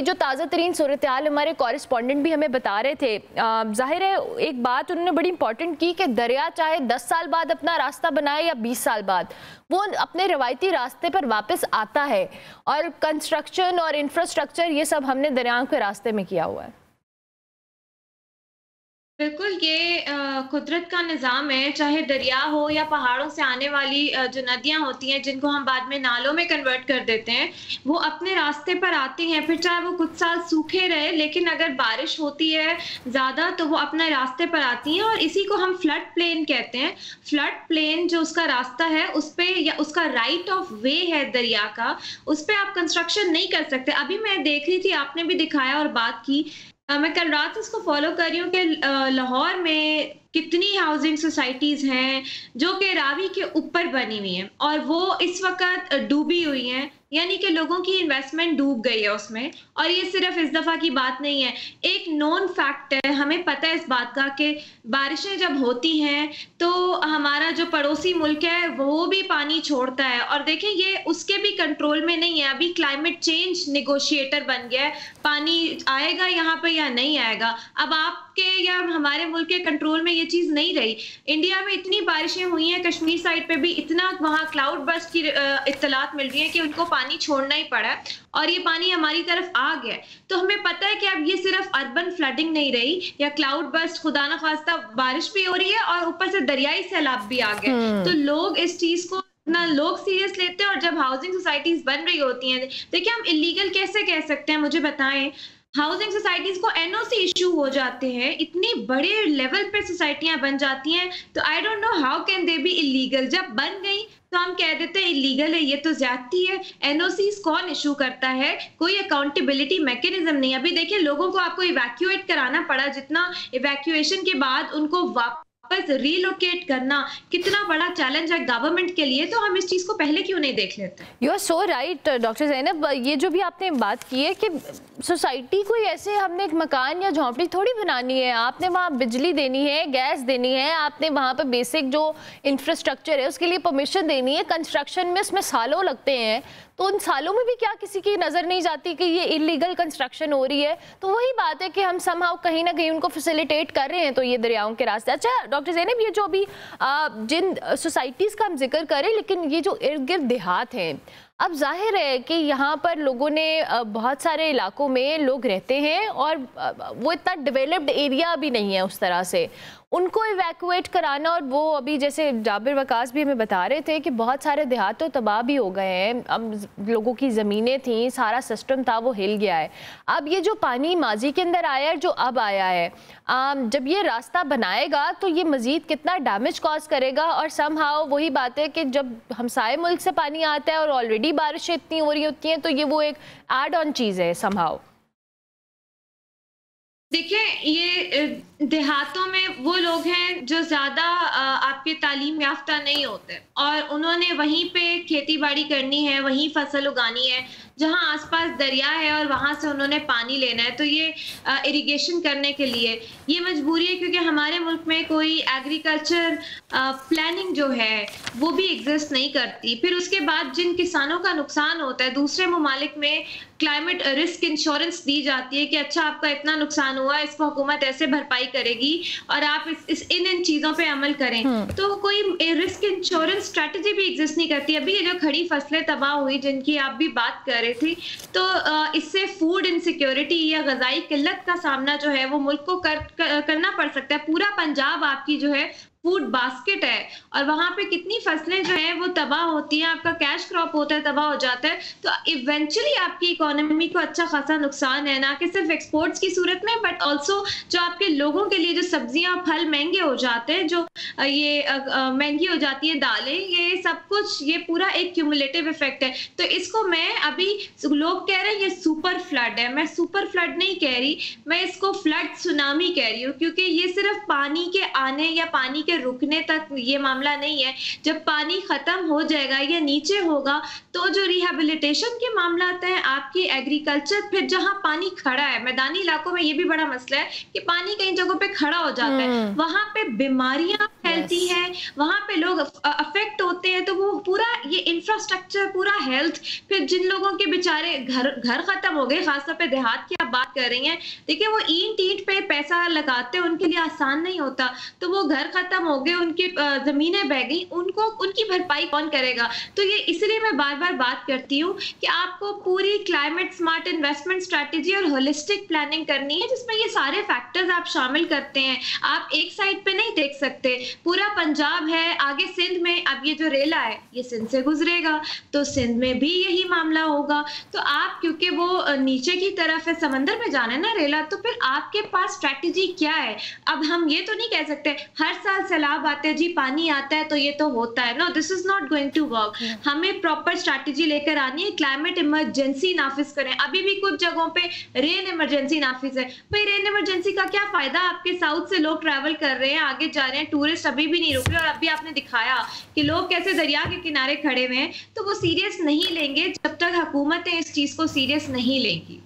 जो ताज़ा तरीन सूरत हाल हमारे कॉरेस्पॉन्डेंट भी हमें बता रहे थे, जाहिर है एक बात उन्होंने बड़ी इंपॉर्टेंट की कि दरिया चाहे 10 साल बाद अपना रास्ता बनाए या 20 साल बाद, वो अपने रवायती रास्ते पर वापस आता है। और कंस्ट्रक्शन और इंफ्रास्ट्रक्चर ये सब हमने दरियाओं के रास्ते में किया हुआ है। बिल्कुल, ये कुदरत का निज़ाम है, चाहे दरिया हो या पहाड़ों से आने वाली जो नदियाँ होती हैं, जिनको हम बाद में नालों में कन्वर्ट कर देते हैं, वो अपने रास्ते पर आती हैं। फिर चाहे वो कुछ साल सूखे रहे, लेकिन अगर बारिश होती है ज़्यादा, तो वो अपने रास्ते पर आती हैं और इसी को हम फ्लड प्लेन कहते हैं। फ्लड प्लेन जो उसका रास्ता है, उस पे या उसका राइट ऑफ वे है दरिया का, उस पे आप कंस्ट्रक्शन नहीं कर सकते। अभी मैं देख रही थी, आपने भी दिखाया और बात की, मैं कल रात से इसको फॉलो कर रही हूँ कि लाहौर में कितनी हाउसिंग सोसाइटीज हैं जो कि रावी के ऊपर बनी हुई हैं और वो इस वक्त डूबी हुई हैं, यानी कि लोगों की इन्वेस्टमेंट डूब गई है उसमें। और ये सिर्फ इस दफा की बात नहीं है, एक नोन फैक्ट है, हमें पता है इस बात का कि बारिशें जब होती हैं तो हमारा जो पड़ोसी मुल्क है वो भी पानी छोड़ता है। और देखें, ये उसके भी कंट्रोल में नहीं है। अभी क्लाइमेट चेंज नेगोशिएटर बन गया है, पानी आएगा यहाँ पे या नहीं आएगा, अब आपके या हमारे मुल्क के कंट्रोल में ये चीज नहीं रही। इंडिया में इतनी बारिशें हुई हैं, कश्मीर साइड पे भी इतना वहां क्लाउड बर्स्ट की इत्तलात मिल रही है कि उनको पानी छोड़ना ही पड़ा है और ये पानी हमारी तरफ आ गया। तो हमें पता है कि अब ये सिर्फ अर्बन फ्लडिंग नहीं रही या क्लाउड बर्स्ट, खुदा ना खास्ता बारिश भी हो रही है और ऊपर से दरियाई सैलाब भी आ गए। तो लोग इस चीज को ना लोग सीरियस लेते हैं। और जब हाउसिंग सोसाइटीज बन रही होती हैं, देखिए हम इलीगल कैसे कह सकते हैं, मुझे बताएं। हाउसिंग सोसाइटीज को एनओसी इशू हो जाते हैं, इतनी बड़े लेवल पे सोसाइटियां बन जाती हैं, तो I don't know how can they B illegal. जब बन गई तो हम कह देते हैं इलीगल है, ये तो ज्यादती है। एनओसीज कौन इशू करता है? कोई अकाउंटेबिलिटी मैकेनिज्म नहीं। अभी देखिए, लोगों को आपको इवैक्यूएट कराना पड़ा, जितना इवैक्यूएशन के बाद उनको वापस रीलोकेट करना कितना बड़ा चैलेंज है गवर्नमेंट के लिए। तो हम इस चीज को पहले क्यों नहीं देख लेते? You are so right doctor Zainab, ये जो भी आपने बात की है कि सोसाइटी को ऐसे हमने एक मकान या झोंपड़ी थोड़ी बनानी है, आपने वहाँ बिजली देनी है, गैस देनी है, आपने वहाँ पर बेसिक जो इंफ्रास्ट्रक्चर है उसके लिए परमिशन देनी है। कंस्ट्रक्शन में उसमें सालों लगते हैं, तो उन सालों में भी क्या किसी की नज़र नहीं जाती कि ये इलीगल कंस्ट्रक्शन हो रही है? तो वही बात है कि हम समहाउ कहीं ना कहीं उनको फैसिलिटेट कर रहे हैं, तो ये दरियाओं के रास्ते। अच्छा डॉक्टर ज़ैनब, ये जो अभी जिन सोसाइटीज़ का हम जिक्र करें, लेकिन ये जो इर्द गिर्द देहात हैं, अब जाहिर है कि यहाँ पर लोगों ने बहुत सारे इलाकों में लोग रहते हैं और वो इतना डेवलप्ड एरिया भी नहीं है उस तरह से, उनको इवैक्यूएट कराना। और वो अभी जैसे जाबिर वकास भी हमें बता रहे थे कि बहुत सारे देहात तो तबाह भी हो गए हैं, अब लोगों की ज़मीनें थी, सारा सिस्टम था वो हिल गया है। अब ये जो पानी माजी के अंदर आया है, जो अब आया है, जब ये रास्ता बनाएगा तो ये मज़ीद कितना डैमेज कॉज करेगा। और समहाउ वही बात है कि जब हमसाए मुल्क से पानी आता है और ऑलरेडी बारिशें इतनी हो रही होती हैं, तो ये वो एक एड ऑन चीज़ है समहाउ। देखिए, ये देहातों में वो लोग हैं जो ज़्यादा आपके तालीम याफ्ता नहीं होते और उन्होंने वहीं पे खेती बाड़ी करनी है, वहीं फसल उगानी है जहां आसपास दरिया है और वहां से उन्होंने पानी लेना है। तो ये इरिगेशन करने के लिए ये मजबूरी है, क्योंकि हमारे मुल्क में कोई एग्रीकल्चर प्लानिंग जो है वो भी एग्जिस्ट नहीं करती। फिर उसके बाद जिन किसानों का नुकसान होता है, दूसरे ममालिक में क्लाइमेट रिस्क इंश्योरेंस दी जाती है कि अच्छा आपका इतना नुकसान हुआ, इसको हुकूमत ऐसे भरपाई करेगी और आप इन चीजों पे अमल करें। तो कोई रिस्क इंश्योरेंस स्ट्रेटजी भी एग्जिस्ट नहीं करती। अभी ये जो खड़ी फसलें तबाह हुई जिनकी आप भी बात कर रहे थे, तो इससे फूड इनसिक्योरिटी या ग़िज़ाई किल्लत का सामना जो है वो मुल्क को करना पड़ सकता है। पूरा पंजाब आपकी जो है फूड बास्केट है और वहां पे कितनी फसलें जो है वो तबाह होती हैं, आपका कैश क्रॉप होता है, तबाह हो जाता है। तो इवेंचुअली आपकी इकोनॉमी को अच्छा खासा नुकसान है, ना कि सिर्फ एक्सपोर्ट्स की सूरत में, बट ऑल्सो जो आपके लोगों के लिए जो सब्जियां फल महंगे हो जाते हैं, जो ये महंगी हो जाती है दालें, ये सब कुछ, ये पूरा एक क्यूमुलेटिव इफेक्ट है। तो इसको मैं अभी, लोग कह रहे हैं ये सुपर फ्लड है, मैं सुपर फ्लड नहीं कह रही, मैं इसको फ्लड सुनामी कह रही हूँ, क्योंकि ये सिर्फ पानी के आने या पानी के रुकने तक ये मामला नहीं है। जब पानी खत्म हो जाएगा या नीचे होगा, तो जो रिहेबिलिटेशन के मामला हैं आपकी एग्रीकल्चर, फिर जहां पानी खड़ा है, मैदानी इलाकों में ये भी बड़ा मसला है कि पानी कई जगहों पे खड़ा हो जाता है, वहां पे बीमारियां फैलती है, वहाँ पे लोग अफेक्ट होते हैं, तो वो पूरा ये इंफ्रास्ट्रक्चर, पूरा हेल्थ, फिर जिन लोगों के बेचारे घर घर खत्म हो गए, खासतौर पे देहात की आप बात कर रही हैं, देखिए वो ईंट ईंट पे पैसा लगाते हैं, उनके लिए आसान नहीं होता, तो वो घर खत्म हो गए, उनकी जमीनें बह गई, उनको उनकी भरपाई कौन करेगा? तो ये इसलिए मैं बार बार बात करती हूँ कि आपको पूरी क्लाइमेट स्मार्ट इन्वेस्टमेंट स्ट्रैटेजी और होलिस्टिक प्लानिंग करनी है, जिसमें ये सारे फैक्टर्स आप शामिल करते हैं। आप एक साइड पे नहीं देख सकते, पूरा पंजाब है, आगे सिंध में, अब ये जो रेला है ये सिंध से गुजरेगा, तो सिंध में भी यही मामला होगा। तो आप, क्योंकि वो नीचे की तरफ है, समंदर में जाना है ना रेला, तो फिर आपके पास स्ट्रैटेजी क्या है? अब हम ये तो नहीं कह सकते हर साल सैलाब आते हैं जी, पानी आता है तो ये तो होता है। No, this is not going to work. हमें प्रॉपर स्ट्रैटेजी लेकर आनी है, क्लाइमेट इमरजेंसी नाफिज करें। अभी भी कुछ जगहों पे रेन इमरजेंसी नाफिज है, भाई रेन इमरजेंसी का क्या फायदा? आपके साउथ से लोग ट्रैवल कर रहे हैं, आगे जा रहे हैं, टूरिस्ट अभी भी नहीं रुक रहे, और अभी आपने दिखाया कि लोग कैसे दरिया के किनारे खड़े हुए हैं, तो वो सीरियस नहीं लेंगे जब तक हुकूमतें इस चीज को सीरियस नहीं लेंगी।